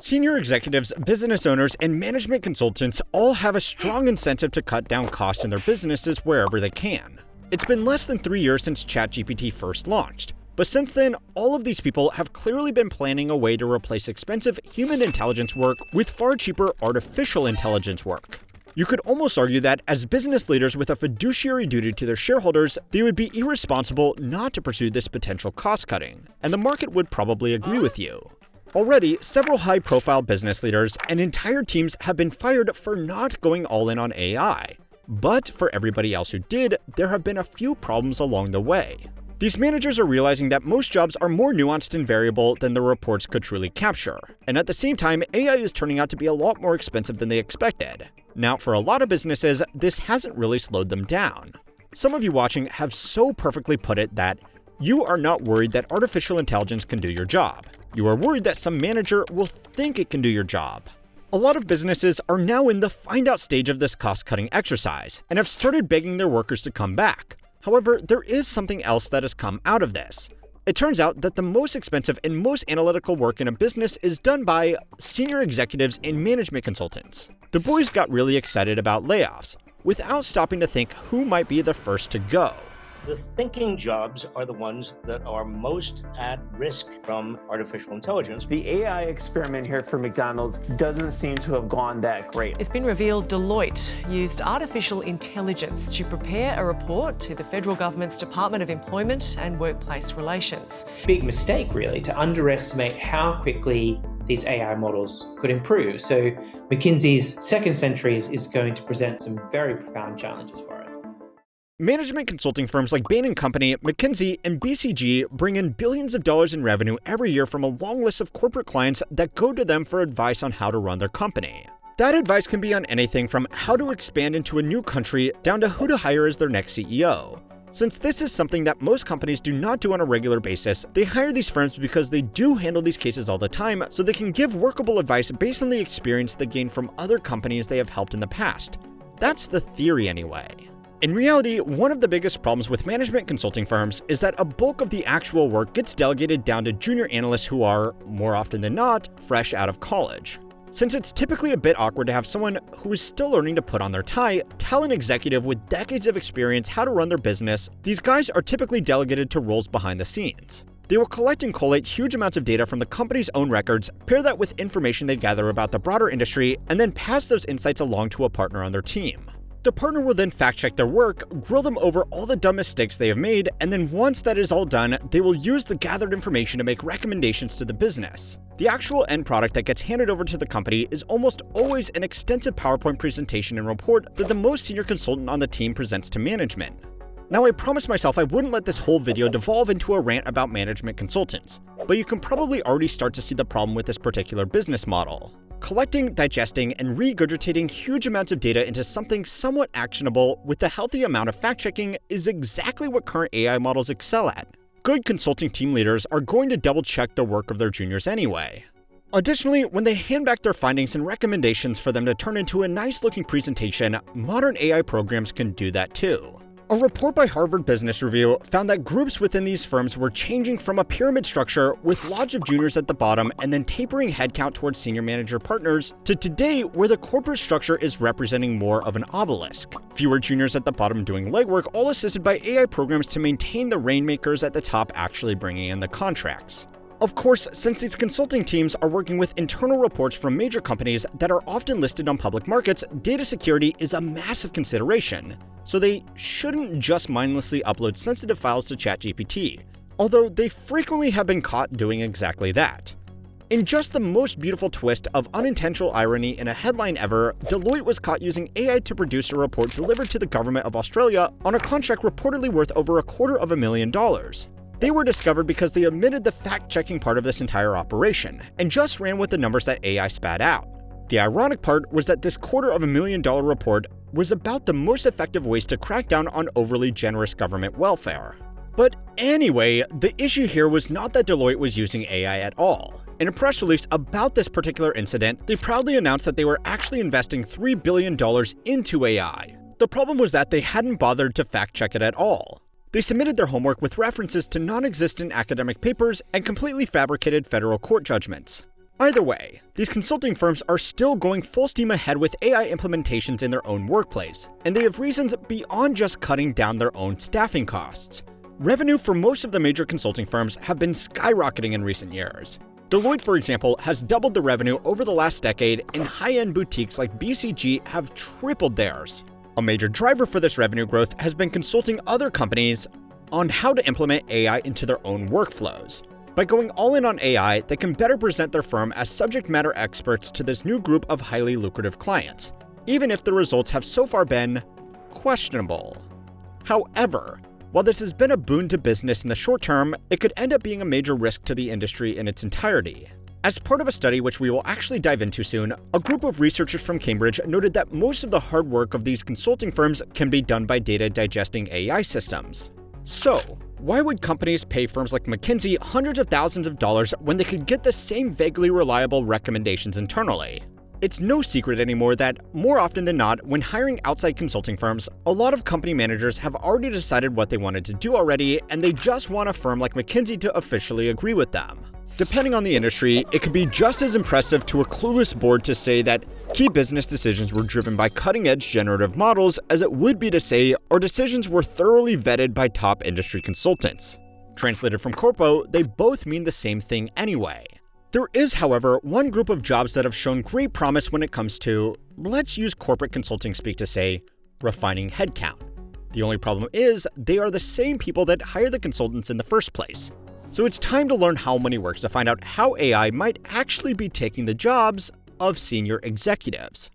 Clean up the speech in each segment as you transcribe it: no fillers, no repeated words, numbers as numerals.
Senior executives, business owners, and management consultants all have a strong incentive to cut down costs in their businesses wherever they can. It's been less than 3 years since ChatGPT first launched, but since then, all of these people have clearly been planning a way to replace expensive human intelligence work with far cheaper artificial intelligence work. You could almost argue that, as business leaders with a fiduciary duty to their shareholders, they would be irresponsible not to pursue this potential cost-cutting, and the market would probably agree with you. Already, several high-profile business leaders and entire teams have been fired for not going all in on AI. But for everybody else who did, there have been a few problems along the way. These managers are realizing that most jobs are more nuanced and variable than the reports could truly capture, and at the same time, AI is turning out to be a lot more expensive than they expected. Now, for a lot of businesses, this hasn't really slowed them down. Some of you watching have so perfectly put it that you are not worried that artificial intelligence can do your job. You are worried that some manager will think it can do your job. A lot of businesses are now in the find-out stage of this cost-cutting exercise and have started begging their workers to come back. However, there is something else that has come out of this. It turns out that the most expensive and most analytical work in a business is done by senior executives and management consultants. The boys got really excited about layoffs, without stopping to think who might be the first to go. The thinking jobs are the ones that are most at risk from artificial intelligence. The AI experiment here for McDonald's doesn't seem to have gone that great. It's been revealed Deloitte used artificial intelligence to prepare a report to the federal government's Department of Employment and Workplace Relations. Big mistake, really, to underestimate how quickly these AI models could improve. So McKinsey's second century is going to present some very profound challenges for it. Management consulting firms like Bain & Company, McKinsey, and BCG bring in billions of dollars in revenue every year from a long list of corporate clients that go to them for advice on how to run their company. That advice can be on anything from how to expand into a new country down to who to hire as their next CEO. Since this is something that most companies do not do on a regular basis, they hire these firms because they do handle these cases all the time, so they can give workable advice based on the experience they gained from other companies they have helped in the past. That's the theory anyway. In reality, one of the biggest problems with management consulting firms is that a bulk of the actual work gets delegated down to junior analysts who are, more often than not, fresh out of college. Since it's typically a bit awkward to have someone who is still learning to put on their tie tell an executive with decades of experience how to run their business, these guys are typically delegated to roles behind the scenes. They will collect and collate huge amounts of data from the company's own records, pair that with information they gather about the broader industry, and then pass those insights along to a partner on their team. The partner will then fact-check their work, grill them over all the dumb mistakes they have made, and then once that is all done, they will use the gathered information to make recommendations to the business. The actual end product that gets handed over to the company is almost always an extensive PowerPoint presentation and report that the most senior consultant on the team presents to management. Now, I promised myself I wouldn't let this whole video devolve into a rant about management consultants, but you can probably already start to see the problem with this particular business model. Collecting, digesting, and regurgitating huge amounts of data into something somewhat actionable with a healthy amount of fact-checking is exactly what current AI models excel at. Good consulting team leaders are going to double-check the work of their juniors anyway. Additionally, when they hand back their findings and recommendations for them to turn into a nice-looking presentation, modern AI programs can do that too. A report by Harvard Business Review found that groups within these firms were changing from a pyramid structure with lots of juniors at the bottom and then tapering headcount towards senior manager partners to today where the corporate structure is representing more of an obelisk. Fewer juniors at the bottom doing legwork, all assisted by AI programs to maintain the rainmakers at the top actually bringing in the contracts. Of course, since these consulting teams are working with internal reports from major companies that are often listed on public markets, data security is a massive consideration. So they shouldn't just mindlessly upload sensitive files to ChatGPT, although they frequently have been caught doing exactly that. In just the most beautiful twist of unintentional irony in a headline ever, Deloitte was caught using AI to produce a report delivered to the government of Australia on a contract reportedly worth over $250,000. They were discovered because they omitted the fact-checking part of this entire operation, and just ran with the numbers that AI spat out. The ironic part was that this $250,000 report was about the most effective ways to crack down on overly generous government welfare. But anyway, the issue here was not that Deloitte was using AI at all. In a press release about this particular incident, they proudly announced that they were actually investing $3 billion into AI. The problem was that they hadn't bothered to fact-check it at all. They submitted their homework with references to non-existent academic papers and completely fabricated federal court judgments. Either way, these consulting firms are still going full steam ahead with AI implementations in their own workplace, and they have reasons beyond just cutting down their own staffing costs. Revenue for most of the major consulting firms have been skyrocketing in recent years. Deloitte, for example, has doubled the revenue over the last decade, and high-end boutiques like BCG have tripled theirs. A major driver for this revenue growth has been consulting other companies on how to implement AI into their own workflows. By going all in on AI, they can better present their firm as subject matter experts to this new group of highly lucrative clients, even if the results have so far been questionable. However, while this has been a boon to business in the short term, it could end up being a major risk to the industry in its entirety. As part of a study which we will actually dive into soon, a group of researchers from Cambridge noted that most of the hard work of these consulting firms can be done by data digesting AI systems. So, why would companies pay firms like McKinsey hundreds of thousands of dollars when they could get the same vaguely reliable recommendations internally? It's no secret anymore that, more often than not, when hiring outside consulting firms, a lot of company managers have already decided what they wanted to do already, and they just want a firm like McKinsey to officially agree with them. Depending on the industry, it could be just as impressive to a clueless board to say that key business decisions were driven by cutting-edge generative models as it would be to say our decisions were thoroughly vetted by top industry consultants. Translated from corpo, they both mean the same thing anyway. There is, however, one group of jobs that have shown great promise when it comes to, let's use corporate consulting speak to say, refining headcount. The only problem is, they are the same people that hire the consultants in the first place. So it's time to learn how money works to find out how AI might actually be taking the jobs of senior executives.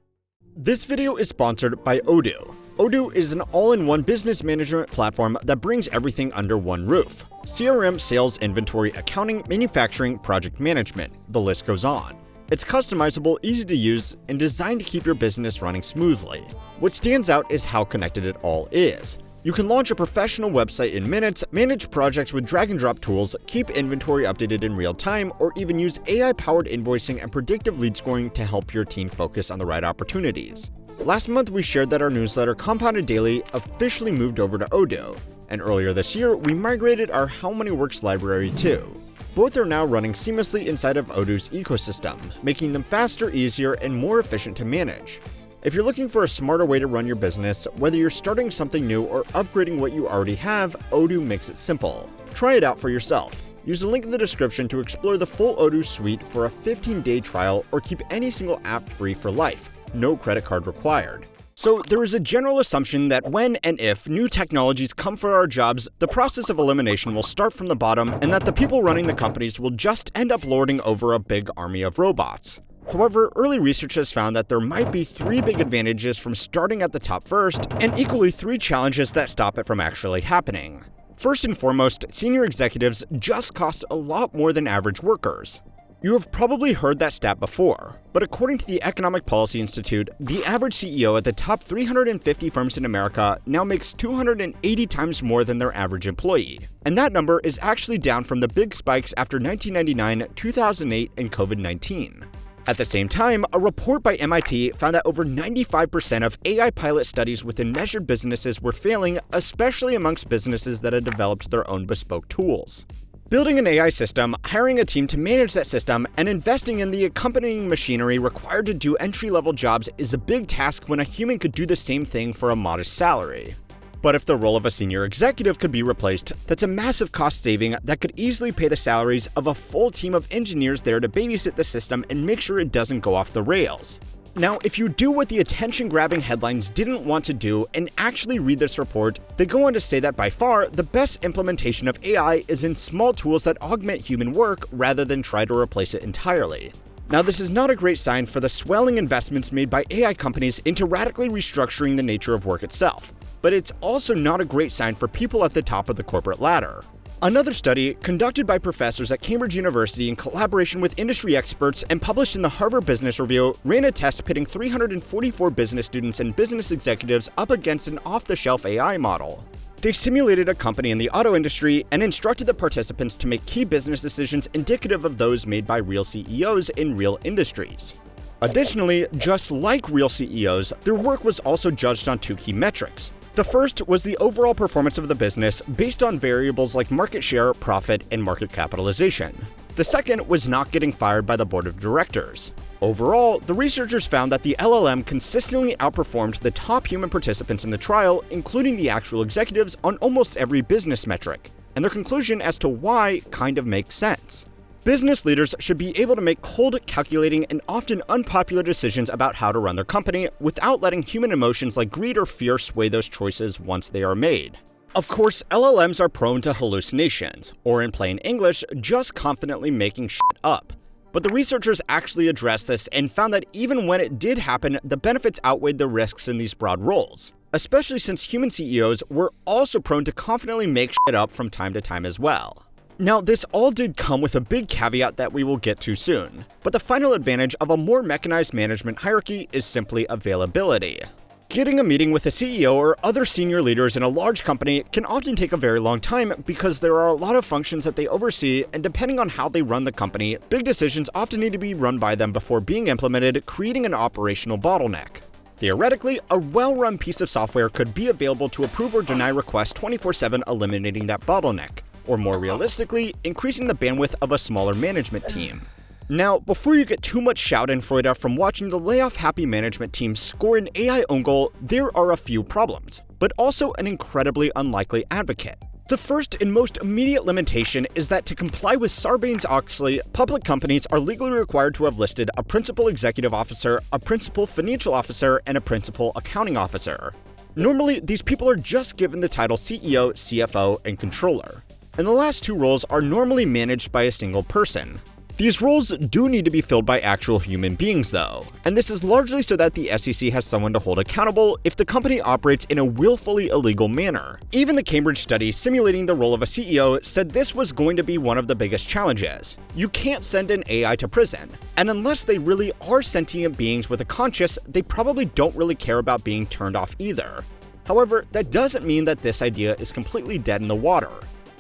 This video is sponsored by Odoo. Odoo is an all-in-one business management platform that brings everything under one roof. CRM, sales, inventory, accounting, manufacturing, project management, the list goes on. It's customizable, easy to use, and designed to keep your business running smoothly. What stands out is how connected it all is. You can launch a professional website in minutes, manage projects with drag-and-drop tools, keep inventory updated in real time, or even use AI-powered invoicing and predictive lead scoring to help your team focus on the right opportunities. Last month, we shared that our newsletter Compounded Daily officially moved over to Odoo, and earlier this year, we migrated our How Money Works library too. Both are now running seamlessly inside of Odoo's ecosystem, making them faster, easier, and more efficient to manage. If you're looking for a smarter way to run your business, whether you're starting something new or upgrading what you already have, Odoo makes it simple. Try it out for yourself. Use the link in the description to explore the full Odoo suite for a 15-day trial or keep any single app free for life. No credit card required. So there is a general assumption that when and if new technologies come for our jobs, the process of elimination will start from the bottom and that the people running the companies will just end up lording over a big army of robots. However, early research has found that there might be 3 big advantages from starting at the top first, and equally 3 challenges that stop it from actually happening. First and foremost, senior executives just cost a lot more than average workers. You have probably heard that stat before, but according to the Economic Policy Institute, the average CEO at the top 350 firms in America now makes 280 times more than their average employee. And that number is actually down from the big spikes after 1999, 2008, and COVID-19. At the same time, a report by MIT found that over 95% of AI pilot studies within measured businesses were failing, especially amongst businesses that had developed their own bespoke tools. Building an AI system, hiring a team to manage that system, and investing in the accompanying machinery required to do entry-level jobs is a big task when a human could do the same thing for a modest salary. But if the role of a senior executive could be replaced, that's a massive cost saving that could easily pay the salaries of a full team of engineers there to babysit the system and make sure it doesn't go off the rails. Now, if you do what the attention-grabbing headlines didn't want to do and actually read this report, they go on to say that by far, the best implementation of AI is in small tools that augment human work rather than try to replace it entirely. Now, this is not a great sign for the swelling investments made by AI companies into radically restructuring the nature of work itself. But it's also not a great sign for people at the top of the corporate ladder. Another study, conducted by professors at Cambridge University in collaboration with industry experts and published in the Harvard Business Review, ran a test pitting 344 business students and business executives up against an off-the-shelf AI model. They simulated a company in the auto industry and instructed the participants to make key business decisions indicative of those made by real CEOs in real industries. Additionally, just like real CEOs, their work was also judged on 2 key metrics. The first was the overall performance of the business based on variables like market share, profit, and market capitalization. The second was not getting fired by the board of directors. Overall, the researchers found that the LLM consistently outperformed the top human participants in the trial, including the actual executives, on almost every business metric, and their conclusion as to why kind of makes sense. Business leaders should be able to make cold, calculating, and often unpopular decisions about how to run their company without letting human emotions like greed or fear sway those choices once they are made. Of course, LLMs are prone to hallucinations, or in plain English, just confidently making shit up. But the researchers actually addressed this and found that even when it did happen, the benefits outweighed the risks in these broad roles, especially since human CEOs were also prone to confidently make shit up from time to time as well. Now, this all did come with a big caveat that we will get to soon, but the final advantage of a more mechanized management hierarchy is simply availability. Getting a meeting with a CEO or other senior leaders in a large company can often take a very long time because there are a lot of functions that they oversee, and depending on how they run the company, big decisions often need to be run by them before being implemented, creating an operational bottleneck. Theoretically, a well-run piece of software could be available to approve or deny requests 24/7, eliminating that bottleneck, or more realistically, increasing the bandwidth of a smaller management team. Now, before you get too much schadenfreude from watching the layoff-happy management team score an AI own goal, there are a few problems, but also an incredibly unlikely advocate. The first and most immediate limitation is that to comply with Sarbanes-Oxley, public companies are legally required to have listed a principal executive officer, a principal financial officer, and a principal accounting officer. Normally, these people are just given the title CEO, CFO, and controller, and the last two roles are normally managed by a single person. These roles do need to be filled by actual human beings though, and this is largely so that the SEC has someone to hold accountable if the company operates in a willfully illegal manner. Even the Cambridge study simulating the role of a CEO said this was going to be one of the biggest challenges. You can't send an AI to prison, and unless they really are sentient beings with a conscience, they probably don't really care about being turned off either. However, that doesn't mean that this idea is completely dead in the water.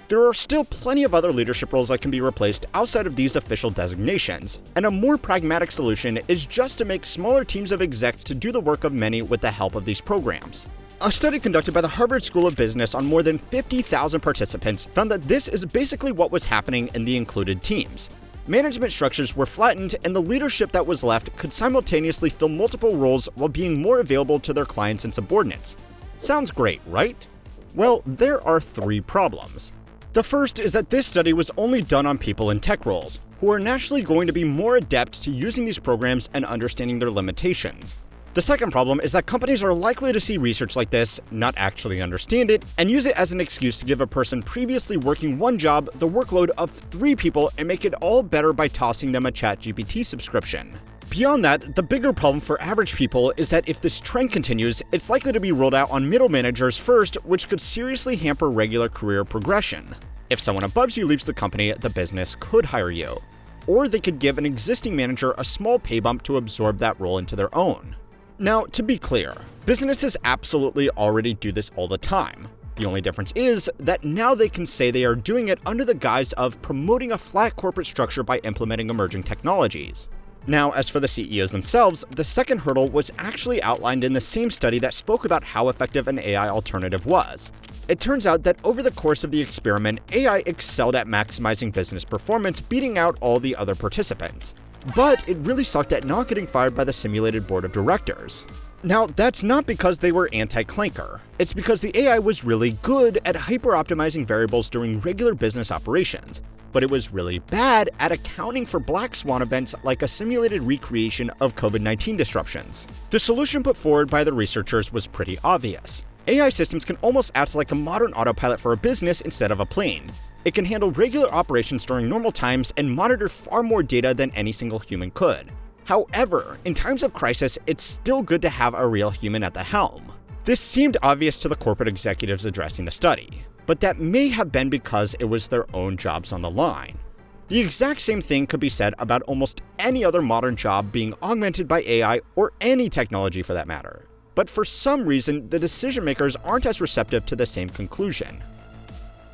There are still plenty of other leadership roles that can be replaced outside of these official designations, and a more pragmatic solution is just to make smaller teams of execs to do the work of many with the help of these programs. A study conducted by the Harvard School of Business on more than 50,000 participants found that this is basically what was happening in the included teams. Management structures were flattened, and the leadership that was left could simultaneously fill multiple roles while being more available to their clients and subordinates. Sounds great, right? Well, there are three problems. The first is that this study was only done on people in tech roles, who are naturally going to be more adept to using these programs and understanding their limitations. The second problem is that companies are likely to see research like this, not actually understand it, and use it as an excuse to give a person previously working one job the workload of 3 people and make it all better by tossing them a ChatGPT subscription. Beyond that, the bigger problem for average people is that if this trend continues, it's likely to be rolled out on middle managers first, which could seriously hamper regular career progression. If someone above you leaves the company, the business could hire you. Or they could give an existing manager a small pay bump to absorb that role into their own. Now, to be clear, businesses absolutely already do this all the time. The only difference is that now they can say they are doing it under the guise of promoting a flat corporate structure by implementing emerging technologies. Now, as for the CEOs themselves, the second hurdle was actually outlined in the same study that spoke about how effective an AI alternative was. It turns out that over the course of the experiment, AI excelled at maximizing business performance, beating out all the other participants. But it really sucked at not getting fired by the simulated board of directors. Now, that's not because they were anti-clanker. It's because the AI was really good at hyper-optimizing variables during regular business operations, but it was really bad at accounting for black swan events like a simulated recreation of COVID-19 disruptions. The solution put forward by the researchers was pretty obvious. AI systems can almost act like a modern autopilot for a business instead of a plane. It can handle regular operations during normal times and monitor far more data than any single human could. However, in times of crisis, it's still good to have a real human at the helm. This seemed obvious to the corporate executives addressing the study, but that may have been because it was their own jobs on the line. The exact same thing could be said about almost any other modern job being augmented by AI or any technology for that matter. But for some reason, the decision makers aren't as receptive to the same conclusion.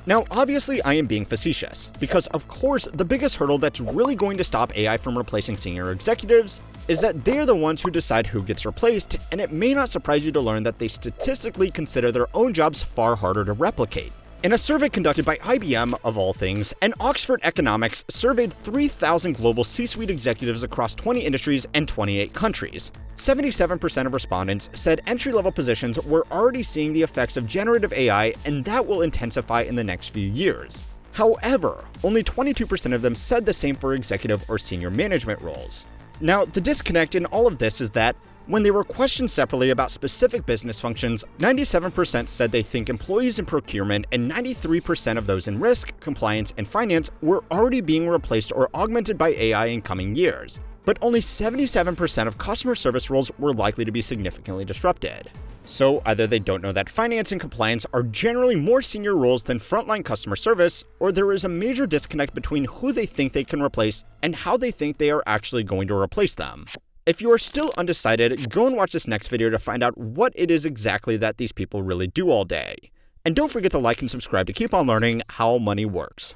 Now, obviously I am being facetious, because of course the biggest hurdle that's really going to stop AI from replacing senior executives is that they're the ones who decide who gets replaced, and it may not surprise you to learn that they statistically consider their own jobs far harder to replicate. In a survey conducted by IBM, of all things, and Oxford Economics surveyed 3,000 global C-suite executives across 20 industries and 28 countries. 77% of respondents said entry-level positions were already seeing the effects of generative AI, and that will intensify in the next few years. However, only 22% of them said the same for executive or senior management roles. Now, the disconnect in all of this is that when they were questioned separately about specific business functions, 97% said they think employees in procurement and 93% of those in risk, compliance, and finance were already being replaced or augmented by AI in coming years. But only 77% of customer service roles were likely to be significantly disrupted. So either they don't know that finance and compliance are generally more senior roles than frontline customer service, or there is a major disconnect between who they think they can replace and how they think they are actually going to replace them. If you are still undecided, go and watch this next video to find out what it is exactly that these people really do all day. And don't forget to like and subscribe to keep on learning how money works.